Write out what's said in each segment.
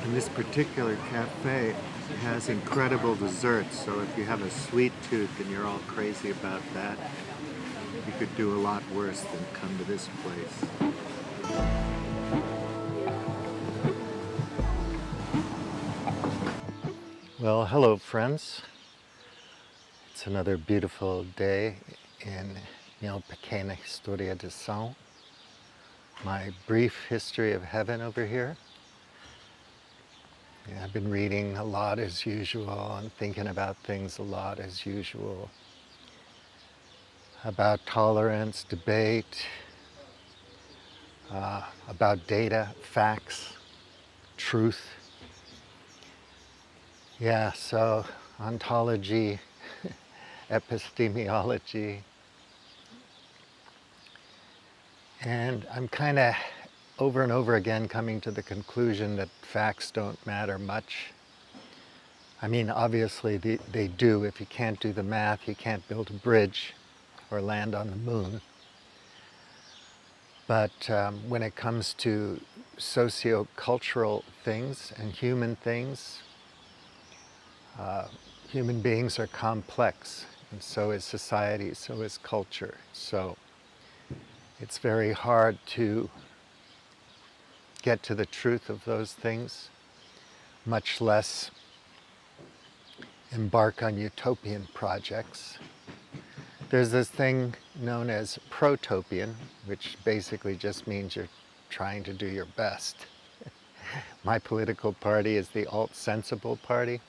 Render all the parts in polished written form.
And this particular cafe has incredible desserts, so if you have a sweet tooth and you're all crazy about that, you could do a lot worse than come to this place. Well, hello friends. It's another beautiful day in Minha Pequena História de São, my brief history of heaven over here. Yeah, I've been reading a lot as usual and thinking about things a lot as usual. About tolerance, debate, about data, facts, truth. Yeah, so ontology, epistemology. And I'm kind of over and over again coming to the conclusion that facts don't matter much. I mean, obviously they do. If you can't do the math, you can't build a bridge or land on the moon. But when it comes to socio-cultural things and human things, human beings are complex, and so is society, so is culture. So it's very hard to get to the truth of those things, much less embark on utopian projects. There's this thing known as protopian, which basically just means you're trying to do your best. My political party is the alt-sensible party.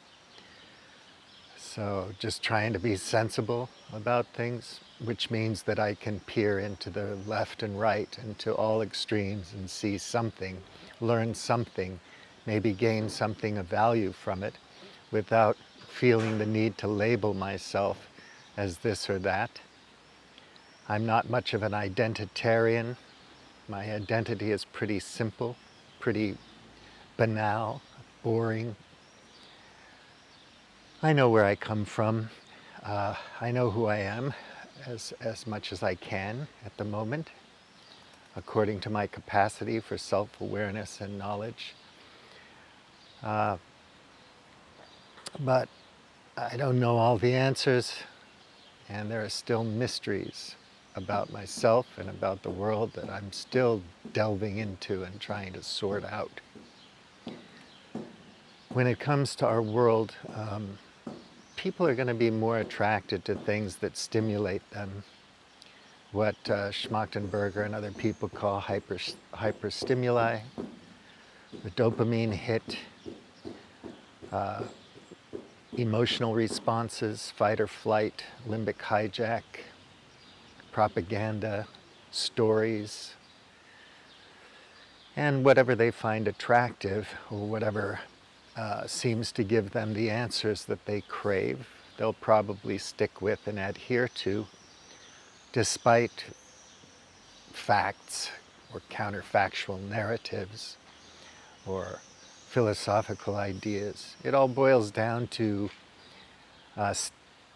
So just trying to be sensible about things, which means that I can peer into the left and right, into all extremes and see something, learn something, maybe gain something of value from it without feeling the need to label myself as this or that. I'm not much of an identitarian. My identity is pretty simple, pretty banal, boring. I know where I come from. I know who I am as much as I can at the moment, according to my capacity for self-awareness and knowledge. But I don't know all the answers, and there are still mysteries about myself and about the world that I'm still delving into and trying to sort out. When it comes to our world, people are going to be more attracted to things that stimulate them, what Schmachtenberger and other people call hyperstimuli, the dopamine hit, emotional responses, fight or flight, limbic hijack, propaganda, stories, and whatever they find attractive or whatever seems to give them the answers that they crave, they'll probably stick with and adhere to, despite facts or counterfactual narratives or philosophical ideas. It all boils down to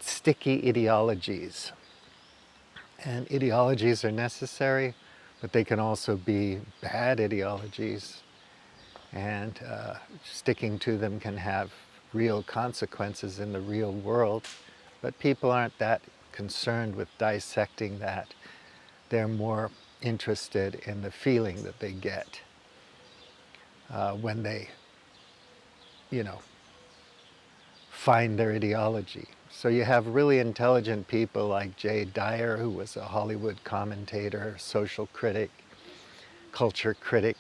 sticky ideologies. And ideologies are necessary, but they can also be bad ideologies. And sticking to them can have real consequences in the real world. But people aren't that concerned with dissecting that. They're more interested in the feeling that they get when they, find their ideology. So you have really intelligent people like Jay Dyer, who was a Hollywood commentator, social critic, culture critic,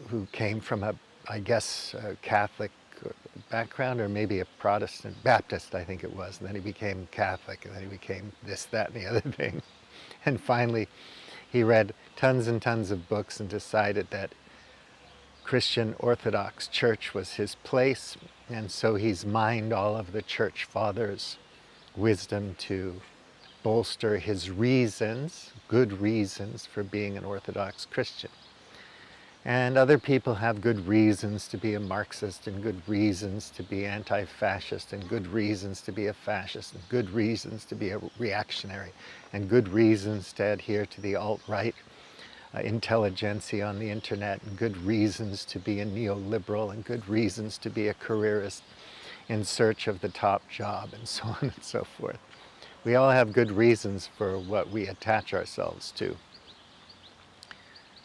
who came from a Catholic background, or maybe a Protestant, Baptist, I think it was. And then he became Catholic, and then he became this, that, and the other thing. And finally, he read tons and tons of books and decided that Christian Orthodox Church was his place, and so he's mined all of the Church Fathers' wisdom to bolster his reasons, good reasons for being an Orthodox Christian. And other people have good reasons to be a Marxist, and good reasons to be anti-fascist, and good reasons to be a fascist, and good reasons to be a reactionary, and good reasons to adhere to the alt-right intelligentsia on the internet, and good reasons to be a neoliberal, and good reasons to be a careerist in search of the top job, and so on and so forth. We all have good reasons for what we attach ourselves to.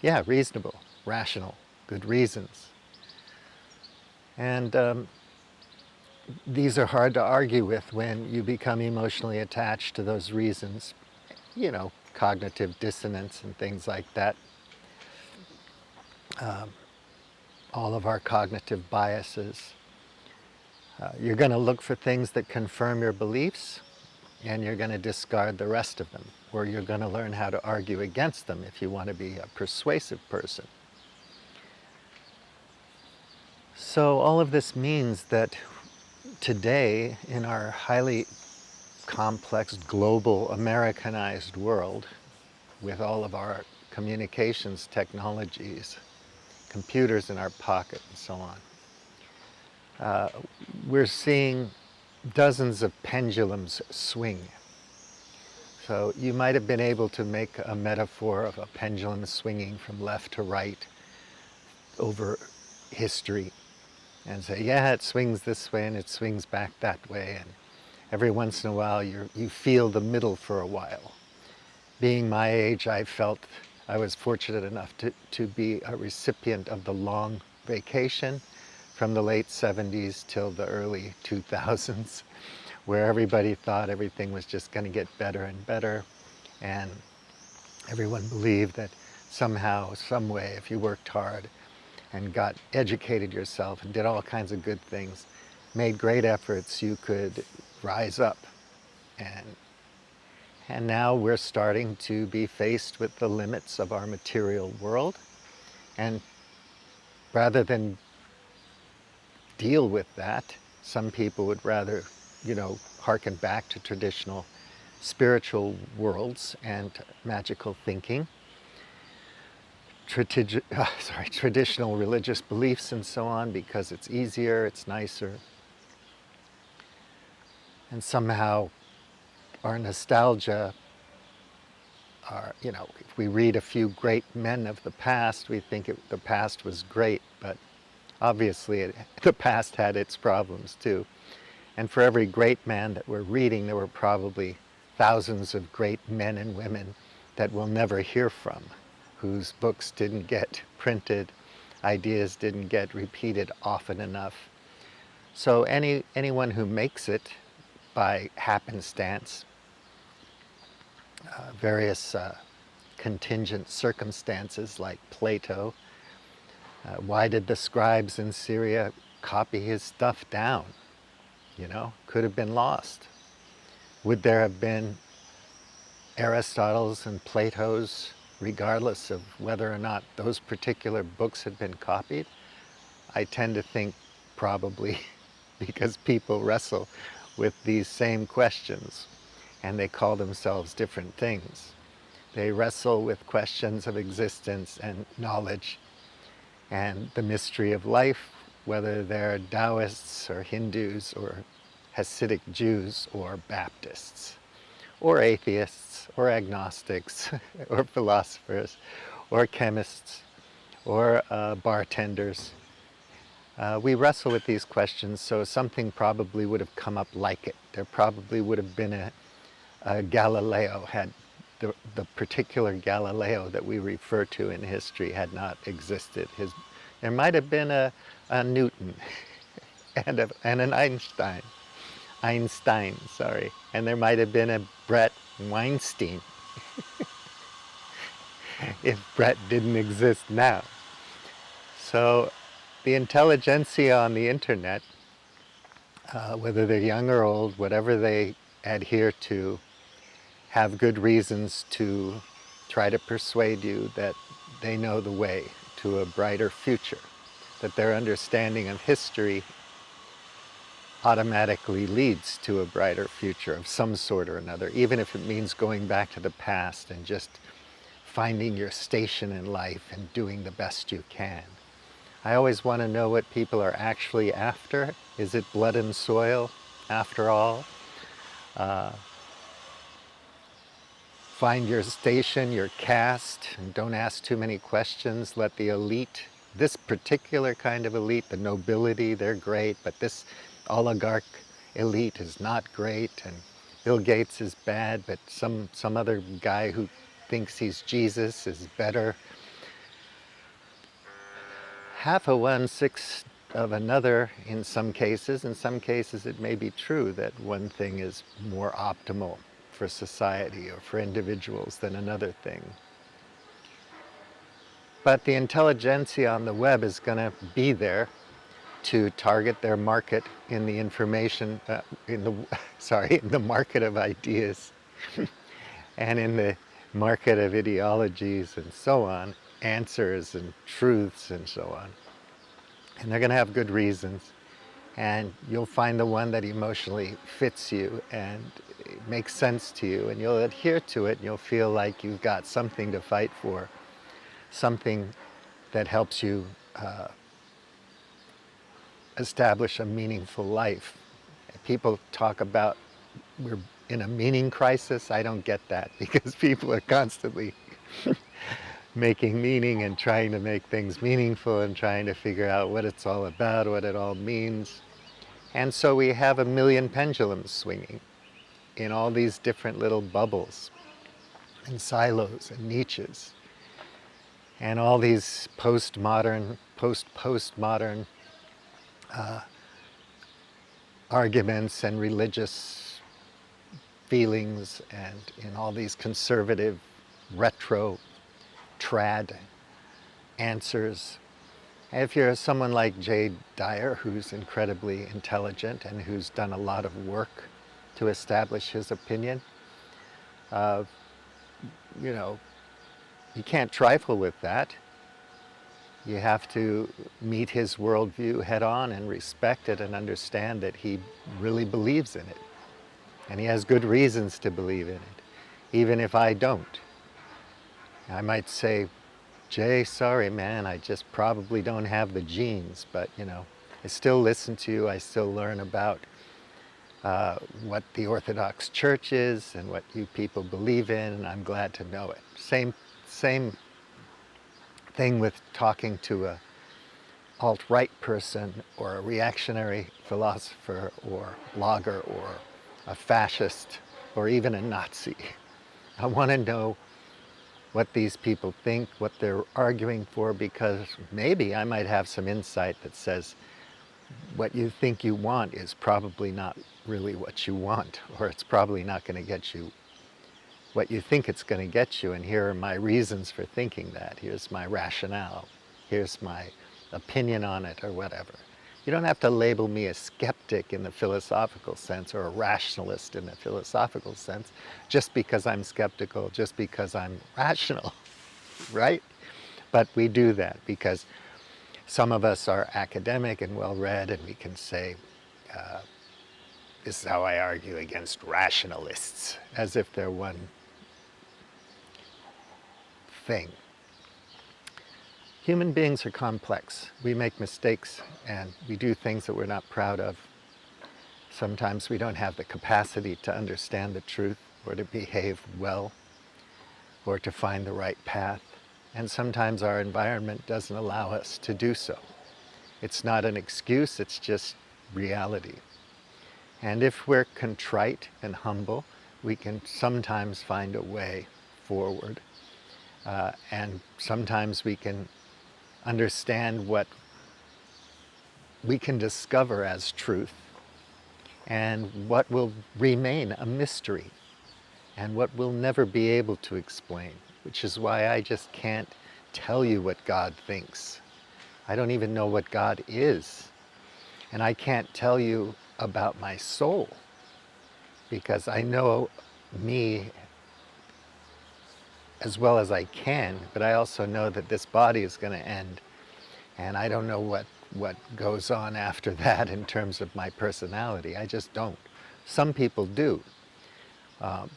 Yeah, reasonable, rational, good reasons. And these are hard to argue with when you become emotionally attached to those reasons. You know, cognitive dissonance and things like that. All of our cognitive biases. You're going to look for things that confirm your beliefs, and you're going to discard the rest of them, or you're going to learn how to argue against them if you want to be a persuasive person. So all of this means that today, in our highly complex, global, Americanized world, with all of our communications technologies, computers in our pocket and so on, we're seeing dozens of pendulums swing. So you might have been able to make a metaphor of a pendulum swinging from left to right over history and say, yeah, it swings this way and it swings back that way, and every once in a while you feel the middle for a while. Being my age, I felt I was fortunate enough to be a recipient of the long vacation from the late 70s till the early 2000s, where everybody thought everything was just going to get better and better, and everyone believed that somehow, some way, if you worked hard and got educated yourself and did all kinds of good things, made great efforts, you could rise up. And now we're starting to be faced with the limits of our material world, and rather than deal with that, some people would rather, harken back to traditional spiritual worlds and magical thinking, traditional religious beliefs and so on, because it's easier, it's nicer. And somehow our nostalgia, if we read a few great men of the past, we think the past was great, but obviously the past had its problems too. And for every great man that we're reading, there were probably thousands of great men and women that we'll never hear from, whose books didn't get printed, ideas didn't get repeated often enough. So anyone who makes it by happenstance, various contingent circumstances like Plato. Why did the scribes in Syria copy his stuff down? Could have been lost. Would there have been Aristotle's and Plato's, regardless of whether or not those particular books had been copied? I tend to think probably, because people wrestle with these same questions and they call themselves different things. They wrestle with questions of existence and knowledge and the mystery of life, whether they're Taoists or Hindus or Hasidic Jews or Baptists or atheists or agnostics or philosophers or chemists or bartenders. We wrestle with these questions, so something probably would have come up like it. There probably would have been a Galileo, had the particular Galileo that we refer to in history had not existed. There might have been a Newton and an Einstein, and there might have been a Brett Weinstein if Brett didn't exist now. So the intelligentsia on the internet, whether they're young or old, whatever they adhere to, have good reasons to try to persuade you that they know the way to a brighter future, that their understanding of history automatically leads to a brighter future of some sort or another, even if it means going back to the past and just finding your station in life and doing the best you can. I always want to know what people are actually after. Is it blood and soil, after all? Find your station, your caste, and don't ask too many questions. Let the elite, this particular kind of elite, the nobility, they're great, but this oligarch elite is not great, and Bill Gates is bad, but some other guy who thinks he's Jesus is better. Half of one, sixth of another in some cases. In some cases it may be true that one thing is more optimal for society or for individuals than another thing. But the intelligentsia on the web is going to be there to target their market in the information, in the market of ideas and in the market of ideologies and so on, answers and truths and so on. And they're going to have good reasons. And you'll find the one that emotionally fits you and makes sense to you, and you'll adhere to it, and you'll feel like you've got something to fight for, something that helps you establish a meaningful life. People talk about we're in a meaning crisis. I don't get that, because people are constantly making meaning and trying to make things meaningful and trying to figure out what it's all about, what it all means. And so we have a million pendulums swinging in all these different little bubbles and silos and niches and all these postmodern arguments and religious feelings, and in all these conservative retro trad answers. If you're someone like Jay Dyer, who's incredibly intelligent and who's done a lot of work to establish his opinion, you know, you can't trifle with that. You have to meet his worldview head on and respect it and understand that he really believes in it. And he has good reasons to believe in it, even if I don't. I might say, Jay, sorry man, I just probably don't have the genes, but you know, I still listen to you, I still learn about what the Orthodox Church is and what you people believe in, and I'm glad to know it. Same thing with talking to a alt-right person or a reactionary philosopher or blogger or a fascist or even a Nazi. I want to know what these people think, what they're arguing for, because maybe I might have some insight that says what you think you want is probably not really what you want, or it's probably not going to get you what you think it's going to get you, and here are my reasons for thinking that. Here's my rationale. Here's my opinion on it, or whatever. You don't have to label me a skeptic in the philosophical sense or a rationalist in the philosophical sense just because I'm skeptical, just because I'm rational, right? But we do that because some of us are academic and well-read, and we can say, this is how I argue against rationalists, as if they're one thing. Human beings are complex. We make mistakes and we do things that we're not proud of. Sometimes we don't have the capacity to understand the truth or to behave well or to find the right path. And sometimes our environment doesn't allow us to do so. It's not an excuse, it's just reality. And if we're contrite and humble, we can sometimes find a way forward. And sometimes we can understand what we can discover as truth and what will remain a mystery and what we'll never be able to explain, which is why I just can't tell you what God thinks. I don't even know what God is. And I can't tell you about my soul because I know me as well as I can, but I also know that this body is going to end, and I don't know what goes on after that in terms of my personality. I just don't. Some people do.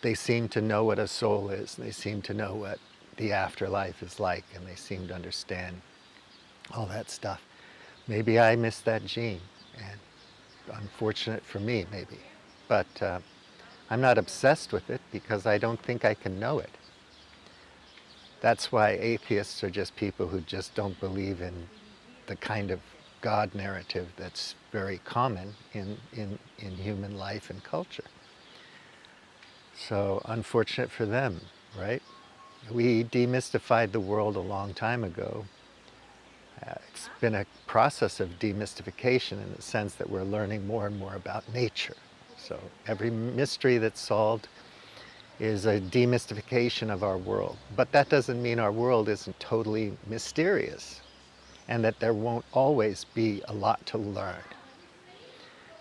They seem to know what a soul is, they seem to know what the afterlife is like, and they seem to understand all that stuff. Maybe I missed that gene, and unfortunate for me, maybe. But I'm not obsessed with it because I don't think I can know it. That's why atheists are just people who just don't believe in the kind of God narrative that's very common in human life and culture. So unfortunate for them, right? We demystified the world a long time ago. It's been a process of demystification in the sense that we're learning more and more about nature. So every mystery that's solved is a demystification of our world. But that doesn't mean our world isn't totally mysterious and that there won't always be a lot to learn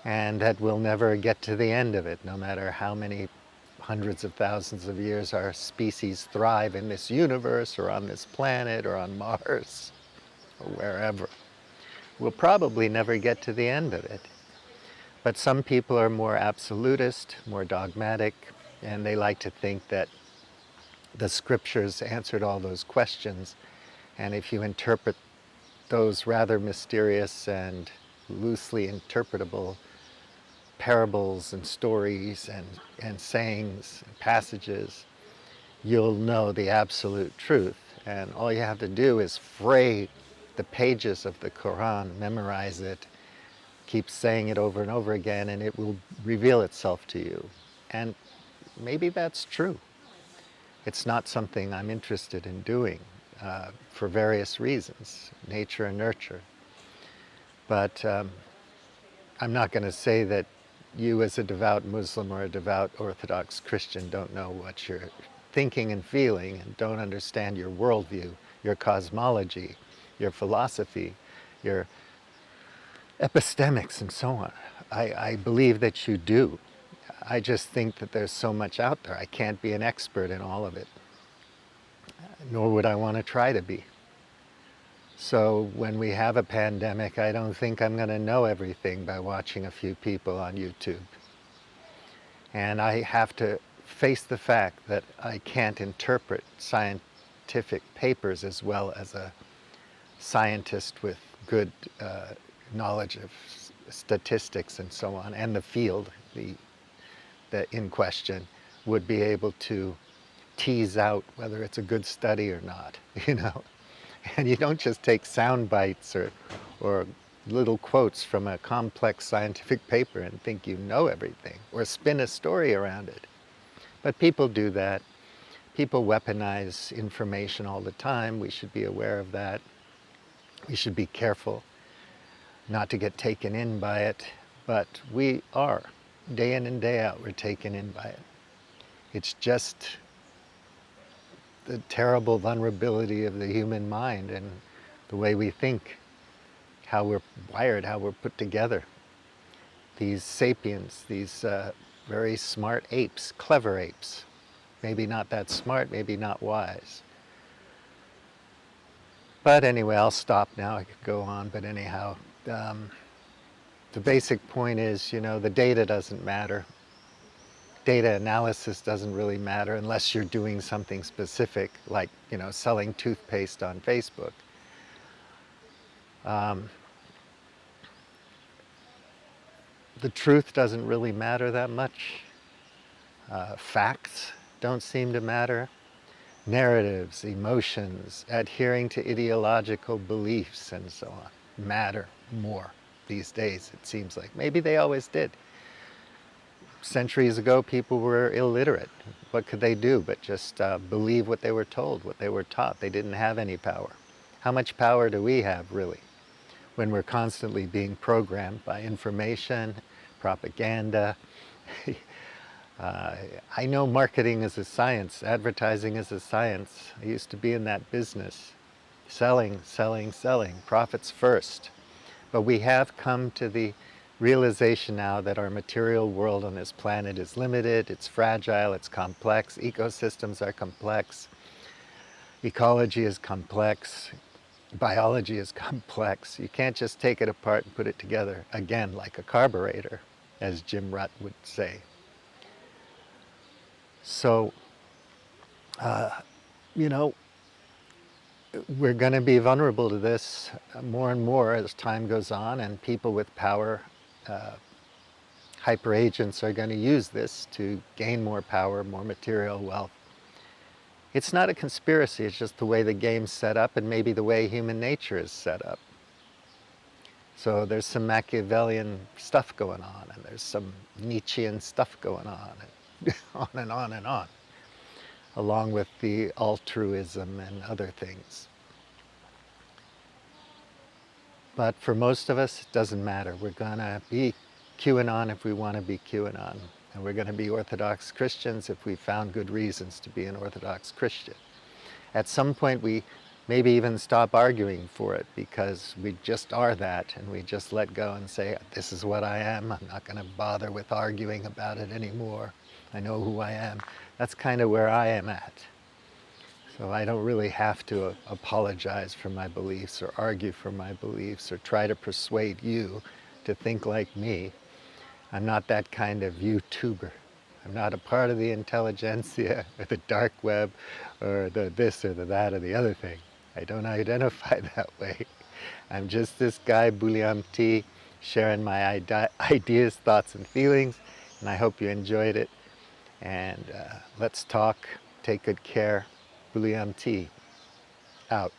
and that we'll never get to the end of it, no matter how many hundreds of thousands of years our species thrive in this universe or on this planet or on Mars or wherever. We'll probably never get to the end of it. But some people are more absolutist, more dogmatic, and they like to think that the scriptures answered all those questions. And if you interpret those rather mysterious and loosely interpretable parables and stories and sayings and passages, you'll know the absolute truth. And all you have to do is fray the pages of the Quran, memorize it, keep saying it over and over again, and it will reveal itself to you. And maybe that's true. It's not something I'm interested in doing for various reasons, nature and nurture. But I'm not going to say that you as a devout Muslim or a devout Orthodox Christian don't know what you're thinking and feeling and don't understand your worldview, your cosmology, your philosophy, your epistemics and so on. I believe that you do. I just think that there's so much out there. I can't be an expert in all of it, nor would I want to try to be. So when we have a pandemic, I don't think I'm going to know everything by watching a few people on YouTube. And I have to face the fact that I can't interpret scientific papers as well as a scientist with good knowledge of statistics and so on, and the field that in question would be able to tease out whether it's a good study or not, you know. And you don't just take sound bites or little quotes from a complex scientific paper and think you know everything or spin a story around it. But people do that. People weaponize information all the time. We should be aware of that. We should be careful not to get taken in by it. But we are. Day in and day out, we're taken in by it. It's just the terrible vulnerability of the human mind and the way we think, how we're wired, how we're put together. These sapiens, these very smart apes, clever apes, maybe not that smart, maybe not wise. But anyway, I'll stop now. I could go on, but anyhow, the basic point is, you know, the data doesn't matter. Data analysis doesn't really matter unless you're doing something specific, like, you know, selling toothpaste on Facebook. The truth doesn't really matter that much. Facts don't seem to matter. Narratives, emotions, adhering to ideological beliefs and so on matter more these days, it seems like. Maybe they always did. Centuries ago, people were illiterate. What could they do but just believe what they were told, what they were taught? They didn't have any power. How much power do we have, really, when we're constantly being programmed by information, propaganda? I know marketing is a science, advertising is a science. I used to be in that business. Selling, selling, selling, profits first. But we have come to the realization now that our material world on this planet is limited, it's fragile, it's complex, ecosystems are complex, ecology is complex, biology is complex. You can't just take it apart and put it together again like a carburetor, as Jim Rutt would say. So, you know, we're going to be vulnerable to this more and more as time goes on, and people with power hyper agents are going to use this to gain more power, more material wealth. It's not a conspiracy, it's just the way the game's set up and maybe the way human nature is set up. So there's some Machiavellian stuff going on, and there's some Nietzschean stuff going on, and on and on and on, along with the altruism and other things. But for most of us, it doesn't matter. We're going to be QAnon if we want to be QAnon. And we're going to be Orthodox Christians if we found good reasons to be an Orthodox Christian. At some point, we maybe even stop arguing for it because we just are that, and we just let go and say, this is what I am. I'm not going to bother with arguing about it anymore. I know who I am. That's kind of where I am at. So I don't really have to apologize for my beliefs or argue for my beliefs or try to persuade you to think like me. I'm not that kind of YouTuber. I'm not a part of the intelligentsia or the dark web or the this or the that or the other thing. I don't identify that way. I'm just this guy, Pt1, sharing my ideas, thoughts, and feelings, and I hope you enjoyed it. And let's talk. Take good care. Pt1, out.